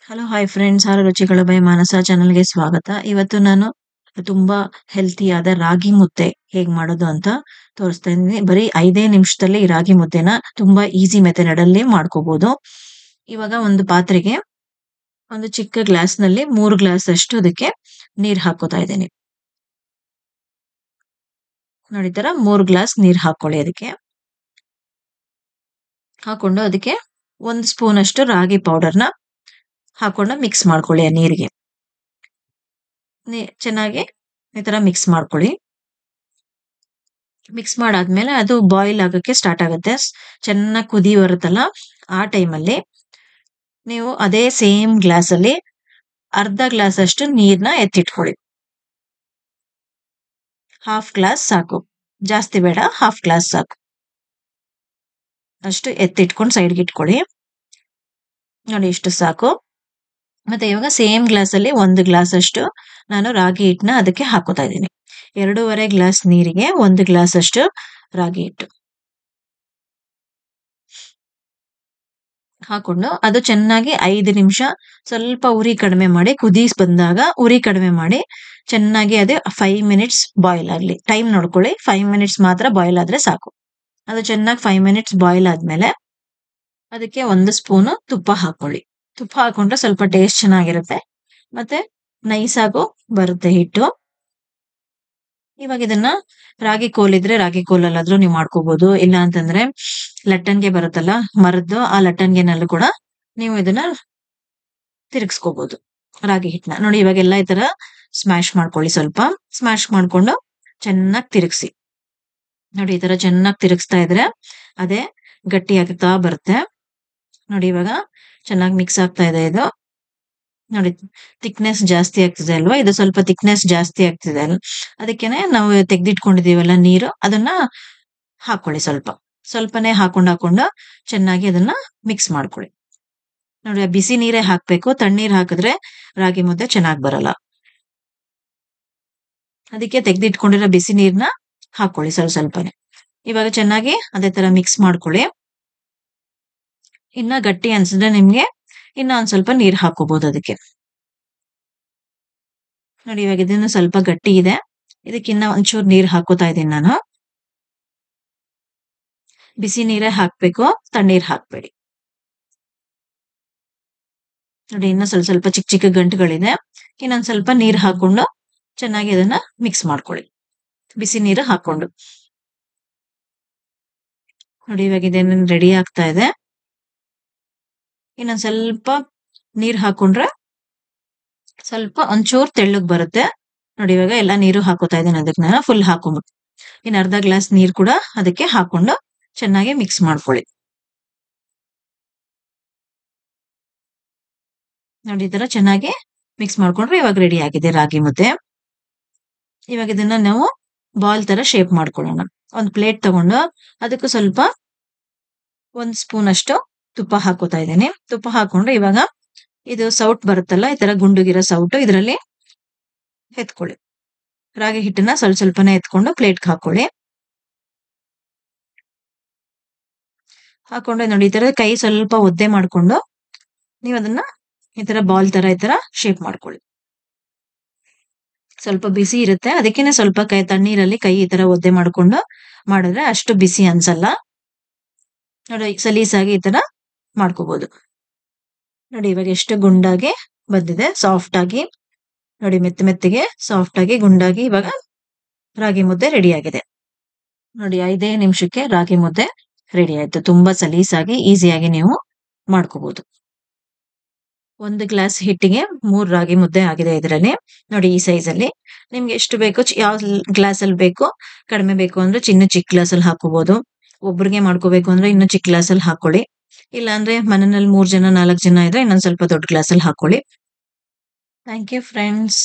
Hello hi friends, ಆರು ರುಚಿಗಳ by ಮಾನಸ ಚಾನಲ್ಗೆ ಸ್ವಾಗತ. ಇವತ್ತು ನಾನು ತುಂಬಾ ಹೆಲ್ತಿಯಾದ ರಾಗಿ ಮುದ್ದೆ ಹೇಗ್ ಮಾಡೋದು ಅಂತ ತೋರಿಸ್ತಾ ಇದ್ದೀನಿ. ಬರೀ 5 ನಿಮಿಷದಲ್ಲಿ ಈ ರಾಗಿ ಮುದ್ದೆನ ತುಂಬಾ ಈಸಿ ಮೆಥಡ್ ಅಲ್ಲಿ ಮಾಡ್ಕೋಬಹುದು. ಇವಾಗ ಒಂದು ಪಾತ್ರೆಗೆ ಒಂದು ಚಿಕ್ಕ ಗ್ಲಾಸ್ ನಲ್ಲಿ 3 ಗ್ಲಾಸ್ ಅಷ್ಟು ಅದಕ್ಕೆ ನೀರ್ ಹಾಕೋತಾ ಇದ್ದೀನಿ. ನೋಡಿ, ತರ 3 ಗ್ಲಾಸ್ ನೀರ್ ಹಾಕೊಳ್ಳಿ. ಅದಕ್ಕೆ ಹಾಕೊಂಡು ಅದಕ್ಕೆ 1 ಸ್ಪೂನ್ ಅಷ್ಟು ರಾಗಿ ಪೌಡರ್ನ ಹಾಕೊಂಡು ಮಿಕ್ಸ್ ಮಾಡ್ಕೊಳ್ಳಿ. ಆ ನೀರಿಗೆ ಚೆನ್ನಾಗಿ ಈ ತರ ಮಿಕ್ಸ್ ಮಾಡ್ಕೊಳ್ಳಿ. ಮಿಕ್ಸ್ ಮಾಡಾದ್ಮೇಲೆ ಅದು ಬಾಯ್ಲ್ ಆಗಕ್ಕೆ ಸ್ಟಾರ್ಟ್ ಆಗುತ್ತೆ. ಚೆನ್ನಾಗಿ ಕುದಿ ಬರುತ್ತಲ್ಲ, ಆ ಟೈಮಲ್ಲಿ ನೀವು ಅದೇ ಸೇಮ್ ಗ್ಲಾಸ್ ಅಲ್ಲಿ ಅರ್ಧ ಗ್ಲಾಸ್ ಅಷ್ಟು ನೀರ್ನ ಎತ್ತಿಟ್ಕೊಳ್ಳಿ. 1/2 ಗ್ಲಾಸ್ ಸಾಕು, ಜಾಸ್ತಿ ಬೇಡ, 1/2 ಗ್ಲಾಸ್ ಸಾಕು. ಅಷ್ಟು ಎತ್ತಿಟ್ಕೊಂಡು ಸೈಡ್ಗೆ ಇಟ್ಕೊಳ್ಳಿ. ನೋಡಿ, ಇಷ್ಟು ಸಾಕು. ಮತ್ತೆ ಇವಾಗ ಸೇಮ್ ಗ್ಲಾಸ್ ಅಲ್ಲಿ 1 ಗ್ಲಾಸ್ ಅಷ್ಟು ನಾನು ರಾಗಿ ಹಿಟ್ಟನ್ನ ಅದಕ್ಕೆ ಹಾಕೋತಾ ಇದ್ದೀನಿ. 2.5 ಗ್ಲಾಸ್ ನೀರಿಗೆ 1 ಗ್ಲಾಸ್ ಅಷ್ಟು ರಾಗಿ ಹಿಟ್ಟು ಹಾಕೊಂಡು ಅದು ಚೆನ್ನಾಗಿ 5 ನಿಮಿಷ ಸ್ವಲ್ಪ ಉರಿ ಕಡಿಮೆ ಮಾಡಿ, ಕುದಿ ಬಂದಾಗ ಉರಿ ಕಡಿಮೆ ಮಾಡಿ ಚೆನ್ನಾಗಿ ಅದು 5 ಮಿನಿಟ್ಸ್ ಬಾಯ್ಲ್ ಆಗ್ಲಿ. ಟೈಮ್ ನೋಡ್ಕೊಳ್ಳಿ, 5 ಮಿನಿಟ್ಸ್ ಮಾತ್ರ ಬಾಯ್ಲ್ ಆದ್ರೆ ಸಾಕು. ಅದು ಚೆನ್ನಾಗಿ 5 ಮಿನಿಟ್ಸ್ ಬಾಯ್ಲ್ ಆದ್ಮೇಲೆ ಅದಕ್ಕೆ 1 ಸ್ಪೂನು ತುಪ್ಪ ಹಾಕೊಳ್ಳಿ. ತುಪ್ಪ ಹಾಕೊಂಡ್ರೆ ಸ್ವಲ್ಪ ಟೇಸ್ಟ್ ಚೆನ್ನಾಗಿರುತ್ತೆ, ಮತ್ತೆ ನೈಸ್ ಆಗು ಬರುತ್ತೆ ಹಿಟ್ಟು. ಇವಾಗ ಇದನ್ನ ರಾಗಿ ಕೋಲ್ ಇದ್ರೆ ರಾಗಿ ಕೋಲಲ್ಲಾದ್ರೂ ನೀವು ಮಾಡ್ಕೋಬಹುದು. ಇಲ್ಲ ಅಂತಂದ್ರೆ ಲಟ್ಟನ್ಗೆ ಬರುತ್ತಲ್ಲ ಮರದ್ದು, ಆ ಲಟ್ಟನ್ಗೆನಲ್ಲೂ ಕೂಡ ನೀವು ಇದನ್ನ ತಿರುಗಿಸ್ಕೋಬಹುದು ರಾಗಿ ಹಿಟ್ಟನ್ನ. ನೋಡಿ, ಇವಾಗೆಲ್ಲ ಈ ತರ ಸ್ಮ್ಯಾಶ್ ಮಾಡ್ಕೊಳ್ಳಿ. ಸ್ವಲ್ಪ ಸ್ಮ್ಯಾಶ್ ಮಾಡ್ಕೊಂಡು ಚೆನ್ನಾಗಿ ತಿರುಗಿಸಿ. ನೋಡಿ, ಈ ತರ ಚೆನ್ನಾಗಿ ತಿರುಗಿಸ್ತಾ ಇದ್ರೆ ಅದೇ ಗಟ್ಟಿ ಆಗ್ತಾ ಬರುತ್ತೆ. ನೋಡಿ, ಇವಾಗ ಚೆನ್ನಾಗಿ ಮಿಕ್ಸ್ ಆಗ್ತಾ ಇದೆ. ಇದು ನೋಡಿ, ಥಿಕ್ನೆಸ್ ಜಾಸ್ತಿ ಆಗ್ತಿದೆ ಅಲ್ವಾ? ಇದು ಸ್ವಲ್ಪ ಥಿಕ್ನೆಸ್ ಜಾಸ್ತಿ ಆಗ್ತಿದೆ ಅಲ್ವಾ? ಅದಕ್ಕೇನೆ ನಾವು ತೆಗ್ದಿಟ್ಕೊಂಡಿದೀವಲ್ಲ ನೀರು, ಅದನ್ನ ಹಾಕೊಳ್ಳಿ. ಸ್ವಲ್ಪನೇ ಹಾಕೊಂಡು ಚೆನ್ನಾಗಿ ಅದನ್ನ ಮಿಕ್ಸ್ ಮಾಡ್ಕೊಳ್ಳಿ. ನೋಡಿ, ಬಿಸಿ ನೀರೇ ಹಾಕ್ಬೇಕು, ತಣ್ಣೀರ್ ಹಾಕಿದ್ರೆ ರಾಗಿ ಮುದ್ದೆ ಚೆನ್ನಾಗಿ ಬರಲ್ಲ. ಅದಕ್ಕೆ ತೆಗ್ದಿಟ್ಕೊಂಡಿರೋ ಬಿಸಿ ನೀರ್ನ ಹಾಕೊಳ್ಳಿ ಸ್ವಲ್ಪನೇ. ಇವಾಗ ಚೆನ್ನಾಗಿ ಅದೇ ತರ ಮಿಕ್ಸ್ ಮಾಡ್ಕೊಳ್ಳಿ. ಇನ್ನ ಗಟ್ಟಿ ಅನ್ಸಿದ್ರೆ ನಿಮ್ಗೆ ಇನ್ನ ಒಂದ್ ಸ್ವಲ್ಪ ನೀರ್ ಹಾಕೋಬಹುದು ಅದಕ್ಕೆ. ನೋಡಿ, ಇವಾಗ ಇದನ್ನು ಸ್ವಲ್ಪ ಗಟ್ಟಿ ಇದೆ, ಇದಕ್ಕಿನ್ನ ಒಂಚೂರು ನೀರ್ ಹಾಕೋತಾ ಇದ್ದೀನಿ ನಾನು. ಬಿಸಿ ನೀರೇ ಹಾಕ್ಬೇಕು, ತಣ್ಣೀರ್ ಹಾಕ್ಬೇಡಿ. ನೋಡಿ, ಇನ್ನ ಸ್ವಲ್ಪ ಚಿಕ್ಕ ಚಿಕ್ಕ ಗಂಟುಗಳಿದೆ. ಇನ್ನೊಂದ್ ಸ್ವಲ್ಪ ನೀರ್ ಹಾಕೊಂಡು ಚೆನ್ನಾಗಿ ಅದನ್ನ ಮಿಕ್ಸ್ ಮಾಡ್ಕೊಳ್ಳಿ, ಬಿಸಿ ನೀರು ಹಾಕೊಂಡು. ನೋಡಿ, ಇವಾಗ ಇದೇನು ರೆಡಿ ಆಗ್ತಾ ಇದೆ. ಇನ್ನೊಂದ್ ಸ್ವಲ್ಪ ನೀರ್ ಹಾಕೊಂಡ್ರೆ ಸ್ವಲ್ಪ ಒಂಚೂರು ತೆಳ್ಳಗ್ ಬರುತ್ತೆ. ನೋಡಿ, ಇವಾಗ ಎಲ್ಲಾ ನೀರು ಹಾಕೋತಾ ಇದ್ದೀನಿ ಅದಕ್ಕೆ ನಾನು ಫುಲ್ ಹಾಕೊಂಡ್ಬಿಟ್ಟು. ಇನ್ನು ಅರ್ಧ ಗ್ಲಾಸ್ ನೀರ್ ಕೂಡ ಅದಕ್ಕೆ ಹಾಕೊಂಡು ಚೆನ್ನಾಗಿ ಮಿಕ್ಸ್ ಮಾಡ್ಕೊಳ್ಳಿ. ನೋಡಿ, ಈ ತರ ಚೆನ್ನಾಗಿ ಮಿಕ್ಸ್ ಮಾಡ್ಕೊಂಡ್ರೆ ಇವಾಗ ರೆಡಿ ಆಗಿದೆ ರಾಗಿ ಮುದ್ದೆ. ಇವಾಗ ಇದನ್ನ ನಾವು ಬಾಲ್ ತರ ಶೇಪ್ ಮಾಡ್ಕೊಳ್ಳೋಣ. ಒಂದ್ ಪ್ಲೇಟ್ ತಗೊಂಡು ಅದಕ್ಕೂ ಸ್ವಲ್ಪ 1 ಸ್ಪೂನ್ ಅಷ್ಟು ತುಪ್ಪ ಹಾಕೋತಾ ಇದ್ದೀನಿ. ತುಪ್ಪ ಹಾಕೊಂಡು ಇವಾಗ ಇದು ಸೌಟ್ ಬರುತ್ತಲ್ಲ, ಈ ತರ ಗುಂಡುಗಿರೋ ಸೌಟು, ಇದರಲ್ಲಿ ಎತ್ಕೊಳ್ಳಿ. ರಾಗಿ ಹಿಟ್ಟನ್ನ ಸ್ವಲ್ಪನೇ ಎತ್ಕೊಂಡು ಪ್ಲೇಟ್ಗೆ ಹಾಕೊಳ್ಳಿ. ಹಾಕೊಂಡ್ರೆ ನೋಡಿ, ಈ ತರ ಕೈ ಸ್ವಲ್ಪ ಒದ್ದೆ ಮಾಡ್ಕೊಂಡು ನೀವು ಅದನ್ನ ಈ ತರ ಬಾಲ್ ತರ ಈ ತರ ಶೇಪ್ ಮಾಡ್ಕೊಳ್ಳಿ. ಸ್ವಲ್ಪ ಬಿಸಿ ಇರುತ್ತೆ, ಅದಕ್ಕೇನೆ ಸ್ವಲ್ಪ ತಣ್ಣೀರಲ್ಲಿ ಕೈ ಈ ತರ ಒದ್ದೆ ಮಾಡ್ಕೊಂಡು ಮಾಡಿದ್ರೆ ಅಷ್ಟು ಬಿಸಿ ಅನ್ಸಲ್ಲ. ನೋಡಿ, ಸಲೀಸಾಗಿ ಈ ತರ ಮಾಡ್ಕೋಬಹುದು. ನೋಡಿ, ಇವಾಗ ಎಷ್ಟು ಗುಂಡಾಗಿ ಬಂದಿದೆ, ಸಾಫ್ಟ್ ಆಗಿ. ನೋಡಿ, ಮೆತ್ತಗೆ ಸಾಫ್ಟ್ ಆಗಿ ಗುಂಡಾಗಿ ಇವಾಗ ರಾಗಿ ಮುದ್ದೆ ರೆಡಿ ಆಗಿದೆ. ನೋಡಿ, 5 ನಿಮಿಷಕ್ಕೆ ರಾಗಿ ಮುದ್ದೆ ರೆಡಿ ಆಯ್ತು. ತುಂಬಾ ಸಲೀಸಾಗಿ ಈಸಿಯಾಗಿ ನೀವು ಮಾಡ್ಕೋಬಹುದು. 1 ಗ್ಲಾಸ್ ಹಿಟ್ಟಿಗೆ 3 ರಾಗಿ ಮುದ್ದೆ ಆಗಿದೆ ಇದರಲ್ಲಿ. ನೋಡಿ, ಈ ಸೈಜ್ ಅಲ್ಲಿ ನಿಮ್ಗೆ ಎಷ್ಟು ಬೇಕು, ಯಾವ ಗ್ಲಾಸ್ ಅಲ್ಲಿ ಬೇಕು, ಕಡಿಮೆ ಬೇಕು ಅಂದ್ರೆ ಚಿಕ್ಕ ಗ್ಲಾಸ್ ಅಲ್ಲಿ ಹಾಕೋಬಹುದು. ಒಬ್ರಿಗೆ ಮಾಡ್ಕೋಬೇಕು ಅಂದ್ರೆ ಇನ್ನು ಚಿಕ್ಕ ಗ್ಲಾಸ್ ಅಲ್ಲಿ ಹಾಕೊಳ್ಳಿ. ಇಲ್ಲ ಅಂದ್ರೆ ಮನೆಯಲ್ಲಿ 3 ಜನ 4 ಜನ ಇದ್ರೆ ಇನ್ನೊಂದ್ ಸ್ವಲ್ಪ ದೊಡ್ಡ ಗ್ಲಾಸ್ ಅಲ್ಲಿ ಹಾಕೊಳ್ಳಿ. Thank you friends.